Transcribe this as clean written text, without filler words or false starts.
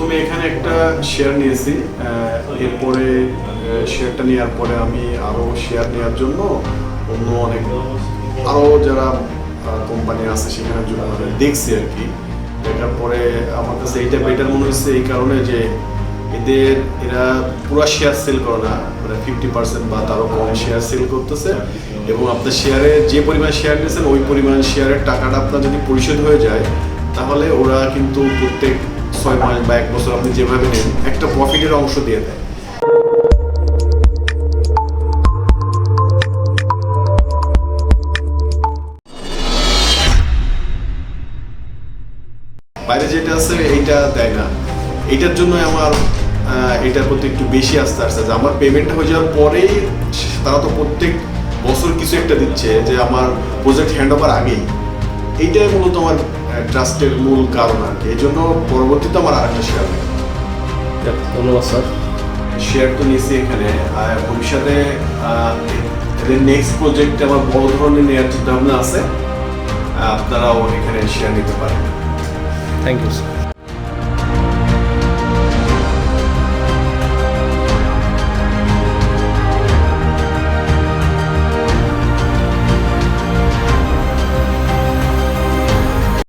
প্রথমে এখানে একটা শেয়ার নিয়েছি, এরপরে শেয়ারটা নেওয়ার পরে আমি আরও শেয়ার নেওয়ার জন্য অন্য অনেক আরও যারা কোম্পানি আছে সেখানে দেখছি আর কি। দেখার পরে আমার কাছে এইটা বেটার মনে হচ্ছে এই কারণে যে এরা পুরো শেয়ার সেল করে না, মানে 50% বা তারও কম শেয়ার সেল করতেছে, এবং আপনার শেয়ারে যে পরিমাণ শেয়ার নিয়েছেন ওই পরিমাণ শেয়ারের টাকাটা আপনার যদি পরিশোধ হয়ে যায় তাহলে ওরা কিন্তু প্রত্যেক 6 মাস বা 1 বছর আপনি যেভাবে নেন একটা প্রফিটের অংশ দিয়ে দেয়। বাইরে যেটা আছে এইটা দেয় না, এইটার জন্য আমার এটার প্রতি একটু বেশি আস্থা আসছে যে আমার পেমেন্টটা হয়ে যাওয়ার পরেই তারা তো প্রত্যেক বছর কিছু একটা দিচ্ছে যে আমার প্রজেক্ট হ্যান্ড ওভার আগেই। এইটাই মূলত আমার ট্রাস্টের মূল কারণ আর কি। এই জন্য পরবর্তীতে আমার আরেকটা শেয়ার নেই। ধন্যবাদ স্যার। শেয়ার তো নিয়েছি এখানে, ভবিষ্যতে এদের নেক্সট প্রজেক্টে আমার বড় ধরনের নেওয়ার চিন্তা ভাবনা আছে, আপনারাও এখানে শেয়ার নিতে পারেন। Thank you sir.